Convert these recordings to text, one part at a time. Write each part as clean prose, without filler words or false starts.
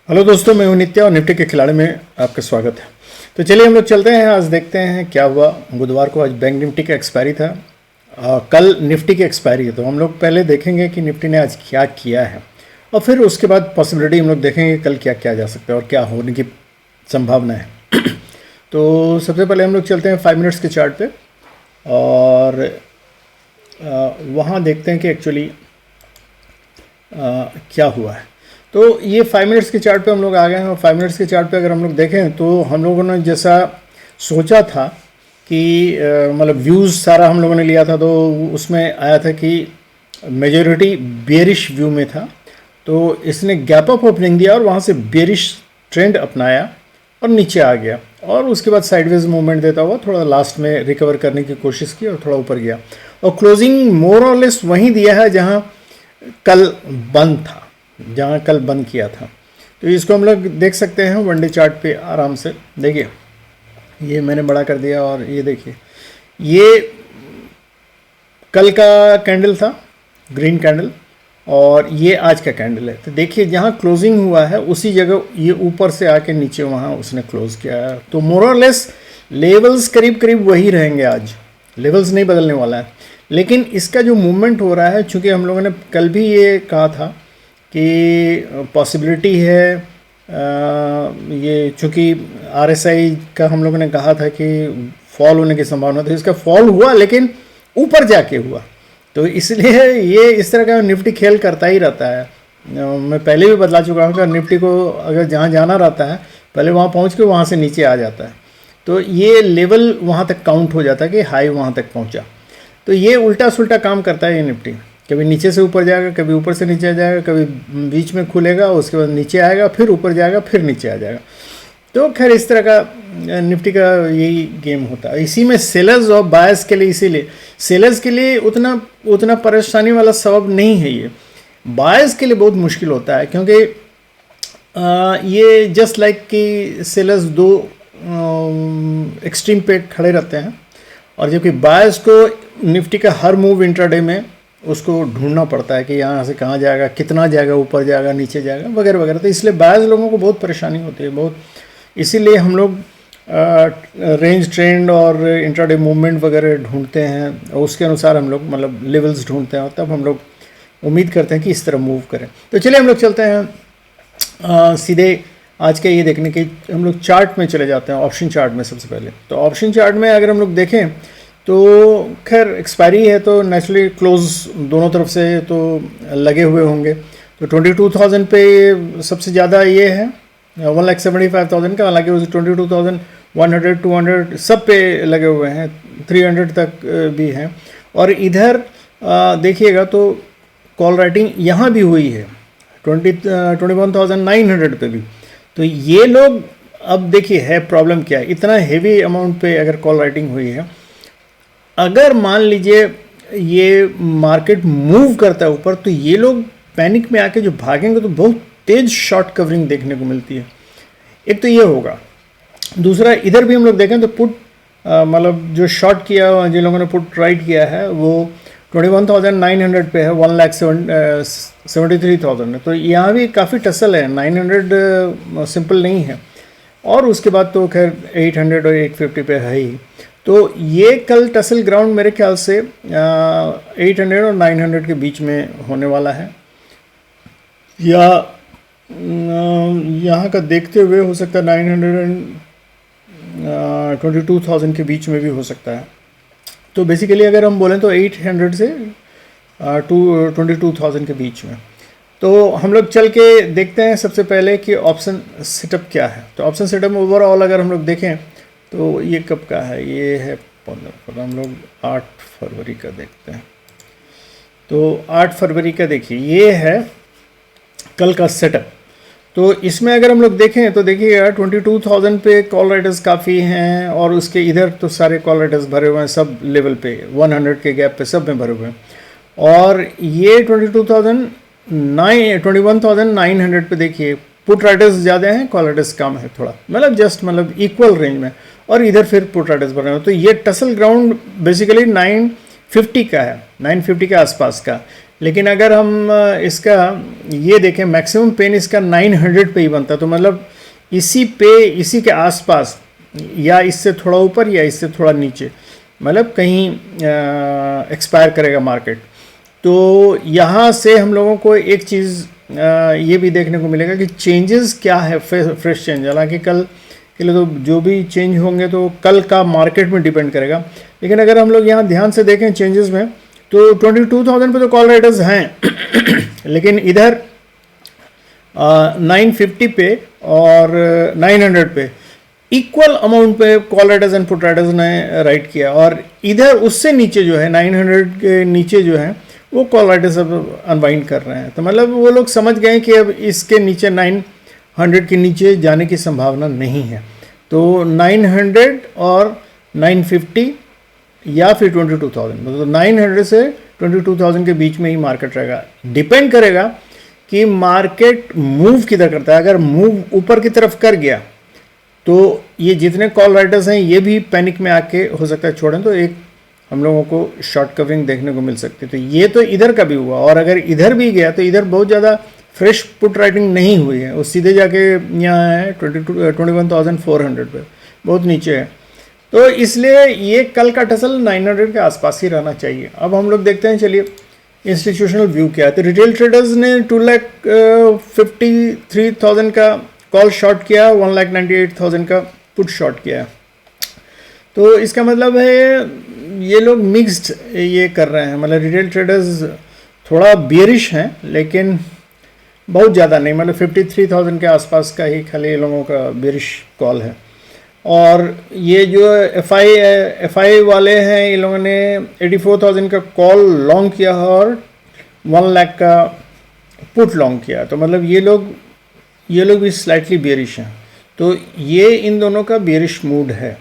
Hello दोस्तों, मैं हूं नित्या और निफ्टी के खिलाड़ी में आपका स्वागत है। तो चलिए हम लोग चलते हैं, आज देखते हैं क्या हुआ। बुधवार को आज बैंक निफ्टी का एक्सपायरी था, कल निफ्टी की एक्सपायरी है। तो हम लोग पहले देखेंगे कि निफ्टी ने आज क्या किया है और फिर उसके बाद पॉसिबिलिटी हम लोग देखेंगे कल क्या किया जा सकता है और क्या होने की संभावना है। तो सबसे पहले हम लोग चलते हैं 5 मिनट्स के चार्ट पे और वहाँ देखते हैं कि एक्चुअली क्या हुआ है। तो ये 5 मिनट्स के चार्ट पे हम लोग आ गए हैं और 5 मिनट्स के चार्ट पे अगर हम लोग देखें तो हम लोगों ने जैसा सोचा था कि मतलब व्यूज़ सारा हम लोगों ने लिया था, तो उसमें आया था कि मेजॉरिटी बेरिश व्यू में था। तो इसने गैप अप ओपनिंग दिया और वहाँ से बेरिश ट्रेंड अपनाया और नीचे आ गया और उसके बाद साइडवेज मूवमेंट देता हुआ थोड़ा लास्ट में रिकवर करने की कोशिश की और थोड़ा ऊपर गया और क्लोजिंग मोर और लेस वहीं दिया है जहाँ कल बंद था, जहाँ कल बंद किया था। तो इसको हम लोग देख सकते हैं वनडे चार्ट पे आराम से। देखिए ये मैंने बड़ा कर दिया और ये देखिए ये कल का कैंडल था, ग्रीन कैंडल, और ये आज का कैंडल है। तो देखिए जहाँ क्लोजिंग हुआ है उसी जगह ये ऊपर से आके नीचे वहाँ उसने क्लोज किया है। तो मोर और लेस लेवल्स करीब करीब वही रहेंगे, आज लेवल्स नहीं बदलने वाला है। लेकिन इसका जो मूवमेंट हो रहा है, चूँकि हम लोगों ने कल भी ये कहा था कि पॉसिबिलिटी है ये, चूँकि RSI का हम लोगों ने कहा था कि फॉल होने की संभावना, तो इसका फॉल हुआ लेकिन ऊपर जाके हुआ। तो इसलिए ये इस तरह का निफ्टी खेल करता ही रहता है। मैं पहले भी बतला चुका हूँ कि निफ्टी को अगर जहाँ जाना रहता है पहले वहाँ पहुँच के वहाँ से नीचे आ जाता है। तो ये लेवल वहाँ तक काउंट हो जाता है कि हाई वहाँ तक पहुँचा। तो ये उल्टा सुल्टा काम करता है ये निफ्टी, कभी नीचे से ऊपर जाएगा, कभी ऊपर से नीचे आ जाएगा, कभी बीच में खुलेगा, उसके बाद नीचे आएगा, फिर ऊपर जाएगा, फिर नीचे आ जाएगा। तो खैर इस तरह का निफ्टी का यही गेम होता है। इसी में सेलर्स और बायर्स के लिए, इसीलिए सेलर्स के लिए उतना परेशानी वाला सबब नहीं है ये। बायर्स के लिए बहुत मुश्किल होता है, क्योंकि ये जस्ट लाइक कि सेलर्स दो एक्सट्रीम पे खड़े रहते हैं और जबकि बायर्स को निफ्टी का हर मूव इंट्राडे में उसको ढूंढना पड़ता है कि यहाँ से कहाँ जाएगा, कितना जाएगा, ऊपर जाएगा, नीचे जाएगा, वगैरह वगैरह। तो इसलिए बायर्स लोगों को बहुत परेशानी होती है बहुत। इसीलिए हम लोग रेंज ट्रेंड और इंट्राडे मूवमेंट वगैरह ढूंढते हैं और उसके अनुसार हम लोग मतलब लेवल्स ढूंढते हैं और तब हम लोग उम्मीद करते हैं कि इस तरह मूव करें। तो चलिए हम लोग चलते हैं सीधे आज के ये देखने के, हम लोग चार्ट में चले जाते हैं, ऑप्शन चार्ट में सबसे पहले। तो ऑप्शन चार्ट में अगर हम लोग देखें तो खैर एक्सपायरी है तो नेचुरली क्लोज दोनों तरफ से तो लगे हुए होंगे। तो 22,000 पे सबसे ज़्यादा ये है, 1,75,000 का, हालांकि उसे 22,100, 200 सब पे लगे हुए हैं, 300 तक भी हैं। और इधर देखिएगा तो कॉल राइटिंग यहाँ भी हुई है 21,900 पे भी। तो ये लोग, अब देखिए है प्रॉब्लम क्या है, इतना हेवी अमाउंट पे अगर कॉल राइटिंग हुई है, अगर मान लीजिए ये मार्केट मूव करता है ऊपर, तो ये लोग पैनिक में आके जो भागेंगे तो बहुत तेज शॉर्ट कवरिंग देखने को मिलती है। एक तो ये होगा। दूसरा इधर भी हम लोग देखें तो पुट मतलब जो शॉर्ट किया, जिन लोगों ने पुट राइट किया है वो 21,900 पे है, 1,73,000। तो यहाँ भी काफ़ी टसल है, 900 सिंपल नहीं है। और उसके बाद तो खैर 800 और 850 पे है ही। तो ये कल टसल ग्राउंड मेरे ख्याल से 800 और 900 के बीच में होने वाला है, या यहाँ का देखते हुए हो सकता है 922,000 के बीच में भी हो सकता है। तो बेसिकली अगर हम बोलें तो 800 से 22,000 के बीच में। तो हम लोग चल के देखते हैं सबसे पहले कि ऑप्शन सेटअप क्या है। तो ऑप्शन सेटअप ओवरऑल अगर हम लोग देखें तो ये कब का है, ये है 15 पर, हम लोग 8 फरवरी का देखते हैं। तो 8 फरवरी का देखिए ये है कल का सेटअप। तो इसमें अगर हम लोग देखें तो देखिएगा 22,000 पे कॉल राइटर्स काफ़ी हैं और उसके इधर तो सारे कॉल राइटर्स भरे हुए हैं सब लेवल पे, 100 के गैप पे सब में भरे हुए हैं। और ये 21,900 पे देखिए पुट राइटर्स ज़्यादा हैं, कॉल राइटर्स कम है थोड़ा, मतलब जस्ट मतलब इक्वल रेंज में। और इधर फिर पुट राइटर्स भरे हुए हैं। तो ये टसल ग्राउंड बेसिकली 950 का है, 950 के आसपास का। लेकिन अगर हम इसका ये देखें, मैक्सिमम पेन इसका 900 पे ही बनता है, तो मतलब इसी के आसपास या इससे थोड़ा ऊपर या इससे थोड़ा नीचे, मतलब कहीं एक्सपायर करेगा मार्केट। तो यहाँ से हम लोगों को एक चीज़ ये भी देखने को मिलेगा कि चेंजेस क्या है, फ्रेश चेंज। हालांकि कल के लिए तो जो भी चेंज होंगे तो कल का मार्केट में डिपेंड करेगा, लेकिन अगर हम लोग यहाँ ध्यान से देखें चेंजेस में, तो 22,000 पे तो कॉल राइटर्स हैं लेकिन इधर 950 पे और 900 पे इक्वल अमाउंट पे call writers and put writers ने राइट किया, और इधर उससे नीचे जो है 900 के नीचे जो है वो कॉल राइटर्स अब अनवाइंड कर रहे हैं। तो मतलब वो लोग समझ गए कि अब इसके नीचे 900 के नीचे जाने की संभावना नहीं है, तो 900 और 950 या फिर 22,000, मतलब 900 से 22,000 के बीच में ही मार्केट रहेगा। डिपेंड करेगा कि मार्केट मूव किधर करता है। अगर मूव ऊपर की तरफ कर गया तो ये जितने कॉल राइटर्स हैं ये भी पैनिक में आके हो सकता है छोड़ें, तो एक हम लोगों को शॉर्ट कवरिंग देखने को मिल सकती है। तो ये तो इधर का भी हुआ, और अगर इधर भी गया तो इधर बहुत ज़्यादा फ्रेश पुट राइटिंग नहीं हुई है, वो सीधे जाके यहाँ है 21,400 पे, बहुत नीचे है। तो इसलिए ये कल का टसल 900 के आसपास ही रहना चाहिए। अब हम लोग देखते हैं, चलिए इंस्टीट्यूशनल व्यू क्या है। तो रिटेल ट्रेडर्स ने 2,53,000 का कॉल शॉर्ट किया, 1,98,000 का पुट शॉर्ट किया। तो इसका मतलब है ये लोग मिक्स्ड ये कर रहे हैं, मतलब रिटेल ट्रेडर्स थोड़ा बियरिश हैं लेकिन बहुत ज़्यादा नहीं, मतलब 53,000 के आसपास का ही खाली लोगों का बियरिश कॉल है। और ये जो एफआई वाले हैं, ये लोगों ने 84,000 का कॉल लॉन्ग किया और 1 लाख का पुट लॉन्ग किया। तो मतलब ये लोग भी स्लाइटली बियरिश हैं। तो ये इन दोनों का बियरिश मूड है।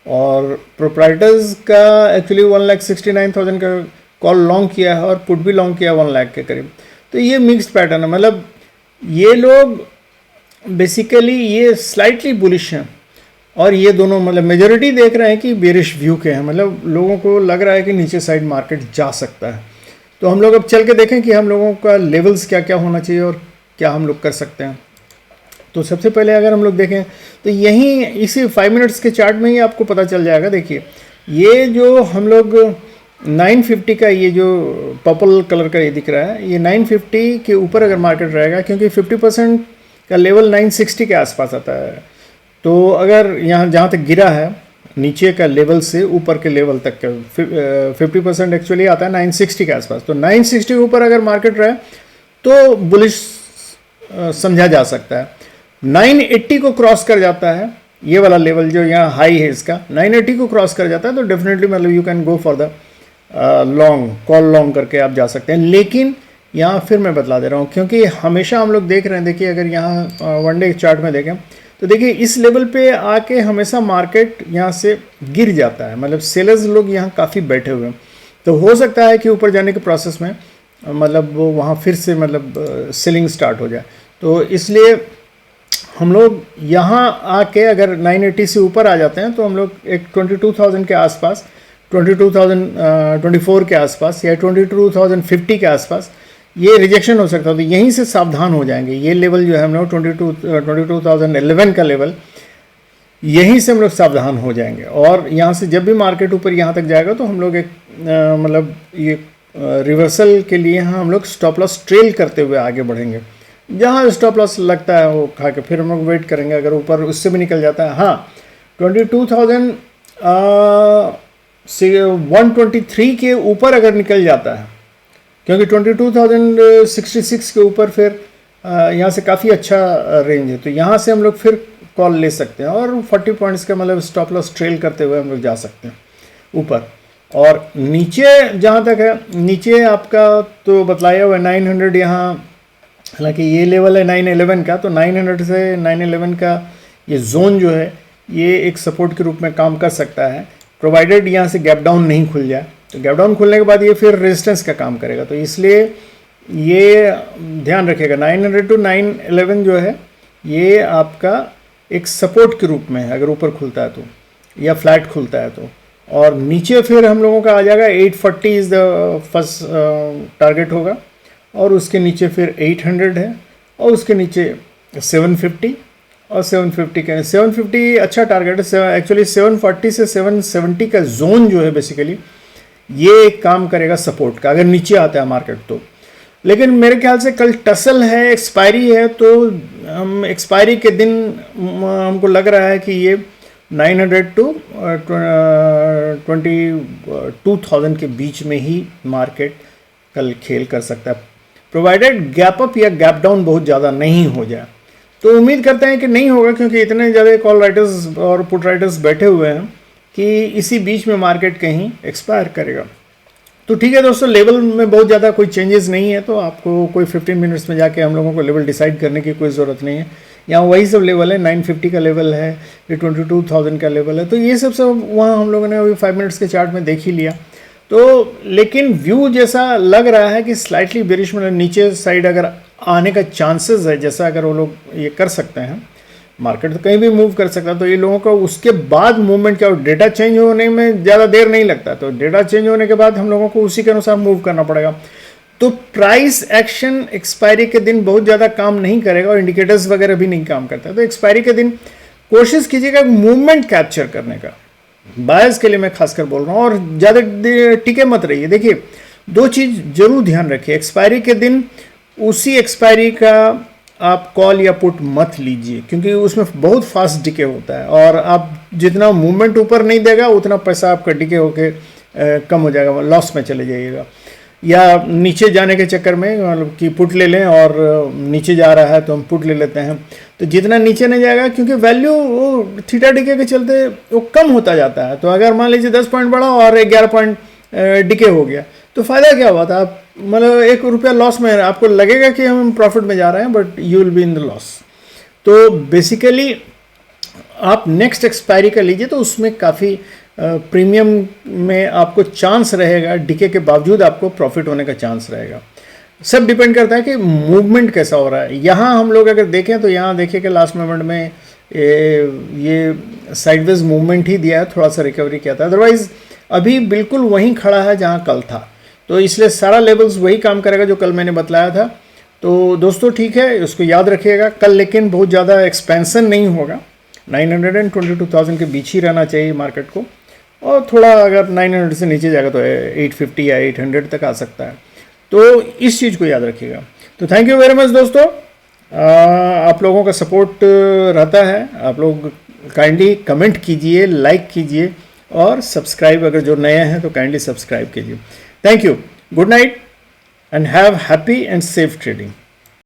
और प्रोप्राइटर्स का एक्चुअली 1,69,000 का कॉल लॉन्ग किया है और पुट भी लॉन्ग किया 1 लाख के करीब। तो ये मिक्स्ड पैटर्न है, मतलब ये लोग बेसिकली ये स्लाइटली बुलिश हैं, और ये दोनों मतलब मेजॉरिटी देख रहे हैं कि बेरिश व्यू के हैं, मतलब लोगों को लग रहा है कि नीचे साइड मार्केट जा सकता है। तो हम लोग अब चल के देखें कि हम लोगों का लेवल्स क्या क्या होना चाहिए और क्या हम लोग कर सकते हैं। तो सबसे पहले अगर हम लोग देखें तो यहीं इसी 5 मिनट्स के चार्ट में ही आपको पता चल जाएगा। देखिए ये जो हम लोग 950 का ये जो पर्पल कलर का ये दिख रहा है, ये 950 के ऊपर अगर मार्केट रहेगा, क्योंकि 50% का लेवल 960 के आसपास आता है। तो अगर यहाँ जहाँ तक गिरा है नीचे का लेवल से ऊपर के लेवल तक का 50% एक्चुअली आता है 960 के आसपास। तो 960 के ऊपर अगर मार्केट रहे तो बुलिश समझा जा सकता है। 980 को क्रॉस कर जाता है, ये वाला लेवल जो यहाँ हाई है इसका 980 को क्रॉस कर जाता है, तो डेफिनेटली मतलब you can go for the long, call long करके आप जा सकते हैं। लेकिन यहाँ फिर मैं बतला दे रहा हूँ, क्योंकि हमेशा हम लोग देख रहे हैं, देखिए अगर यहाँ वन डे चार्ट में देखें तो देखिए इस लेवल पे आके हमेशा मार्केट यहाँ से गिर जाता है, मतलब सेलर्स लोग यहाँ काफ़ी बैठे हुए हैं। तो हो सकता है कि ऊपर जाने के प्रोसेस में मतलब वो वहाँ फिर से मतलब सेलिंग स्टार्ट हो जाए। तो इसलिए हम लोग यहाँ आके अगर 980 से ऊपर आ जाते हैं तो हम लोग एक 22,000 के आसपास, 22,024 के आसपास या 22,050 के आसपास ये रिजेक्शन हो सकता है। तो यहीं से सावधान हो जाएंगे। ये लेवल जो है हम लोग 22,011 का लेवल, यहीं से हम लोग सावधान हो जाएंगे। और यहाँ से जब भी मार्केट ऊपर यहाँ तक जाएगा तो हम लोग एक मतलब ये रिवर्सल के लिए हम लोग स्टॉप लॉस ट्रेल करते हुए आगे बढ़ेंगे। जहाँ स्टॉप लॉस लगता है वो खा के फिर हम लोग वेट करेंगे। अगर ऊपर उससे भी निकल जाता है, हाँ 22,123 के ऊपर अगर निकल जाता है, क्योंकि 22,066 के ऊपर फिर यहाँ से काफ़ी अच्छा रेंज है, तो यहाँ से हम लोग फिर कॉल ले सकते हैं और 40 पॉइंट्स का मतलब स्टॉप लॉस ट्रेल करते हुए हम लोग जा सकते हैं ऊपर। और नीचे जहाँ तक है, नीचे आपका तो बतलाया हुआ है 900, यहाँ हालांकि ये लेवल है 911 का, तो 900 से 911 का ये जोन जो है ये एक सपोर्ट के रूप में काम कर सकता है, प्रोवाइडेड यहाँ से गैप डाउन नहीं खुल जाए। तो गैप डाउन खुलने के बाद ये फिर रेजिस्टेंस का काम करेगा। तो इसलिए ये ध्यान रखिएगा 900 to 911 जो है ये आपका एक सपोर्ट के रूप में है अगर ऊपर खुलता है तो, या फ्लैट खुलता है तो। और नीचे फिर हम लोगों का आ जाएगा 840 इज़ द फर्स्ट टारगेट होगा, और उसके नीचे फिर 800 है, और उसके नीचे 750, और 750 का 750 अच्छा टारगेट है। एक्चुअली 740 से 770 का जोन जो है बेसिकली ये एक काम करेगा सपोर्ट का, अगर नीचे आता है मार्केट तो। लेकिन मेरे ख्याल से कल टसल है, एक्सपायरी है, तो हम एक्सपायरी के दिन हमको लग रहा है कि ये 900 टू 22,000 के बीच में ही मार्केट कल खेल कर सकता है, प्रोवाइडेड गैप अप या गैप डाउन बहुत ज़्यादा नहीं हो जाए। तो उम्मीद करते हैं कि नहीं होगा, क्योंकि इतने ज़्यादा कॉल राइटर्स और पुट राइटर्स बैठे हुए हैं कि इसी बीच में मार्केट कहीं एक्सपायर करेगा। तो ठीक है दोस्तों, लेवल में बहुत ज़्यादा कोई चेंजेस नहीं है, तो आपको कोई 15 मिनट्स में जाके हम लोगों को लेवल डिसाइड करने की कोई ज़रूरत नहीं है। यहाँ वही सब लेवल है, 950 का लेवल है, फिर 22,000 का लेवल है, तो ये सब वहाँ हम लोगों ने अभी 5 मिनट्स के चार्ट में देख ही लिया। तो लेकिन व्यू जैसा लग रहा है कि स्लाइटली बेरिश, मतलब नीचे साइड अगर आने का चांसेस है, जैसा अगर वो लोग ये कर सकते हैं, मार्केट तो कहीं भी मूव कर सकता है, तो ये लोगों का उसके बाद मूवमेंट क्या, डेटा चेंज होने में ज़्यादा देर नहीं लगता, तो डेटा चेंज होने के बाद हम लोगों को उसी के अनुसार मूव करना पड़ेगा। तो प्राइस एक्शन एक्सपायरी के दिन बहुत ज़्यादा काम नहीं करेगा, और इंडिकेटर्स वगैरह भी नहीं काम करता है। तो एक्सपायरी के दिन कोशिश कीजिएगा मूवमेंट कैप्चर करने का, बायर्स के लिए मैं खासकर बोल रहा हूँ, और ज़्यादा टिके मत रहिए। देखिए, दो चीज़ जरूर ध्यान रखिए, एक्सपायरी के दिन उसी एक्सपायरी का आप कॉल या पुट मत लीजिए, क्योंकि उसमें बहुत फास्ट डिके होता है, और आप जितना मूवमेंट ऊपर नहीं देगा उतना पैसा आपका डिके होके कम हो जाएगा, लॉस में चले जाइएगा। या नीचे जाने के चक्कर में मतलब कि पुट ले लें, और नीचे जा रहा है तो हम पुट ले लेते हैं, तो जितना नीचे नहीं जाएगा, क्योंकि वैल्यू वो थीटा डिके के चलते वो कम होता जाता है। तो अगर मान लीजिए 10 पॉइंट बढ़ा और 11 पॉइंट डिके हो गया, तो फ़ायदा क्या हुआ था, आप मतलब 1 रुपया लॉस में, आपको लगेगा कि हम प्रॉफिट में जा रहे हैं, but you will be in the loss. तो बेसिकली आप नेक्स्ट एक्सपायरी का लीजिए, तो उसमें काफ़ी प्रीमियम में आपको चांस रहेगा, डिके के बावजूद आपको प्रॉफिट होने का चांस रहेगा। सब डिपेंड करता है कि मूवमेंट कैसा हो रहा है। यहाँ हम लोग अगर देखें तो यहाँ देखिए कि लास्ट मोमेंट में ये साइडवेज मूवमेंट ही दिया है, थोड़ा सा रिकवरी किया था, अदरवाइज अभी बिल्कुल वहीं खड़ा है जहाँ कल था। तो इसलिए सारा लेवल्स वही काम करेगा जो कल मैंने बतलाया था। तो दोस्तों ठीक है, उसको याद रखिएगा कल, लेकिन बहुत ज़्यादा एक्सपेंसन नहीं होगा, 900 एंड 22,000 के बीच ही रहना चाहिए मार्केट को, और थोड़ा अगर 900 से नीचे जाएगा तो 850 या 800 तक आ सकता है। तो इस चीज़ को याद रखिएगा। तो थैंक यू वेरी मच दोस्तों, आप लोगों का सपोर्ट रहता है, आप लोग काइंडली कमेंट कीजिए, लाइक कीजिए, और सब्सक्राइब, अगर जो नए हैं तो काइंडली सब्सक्राइब कीजिए। Thank you, good night, and have happy and safe trading.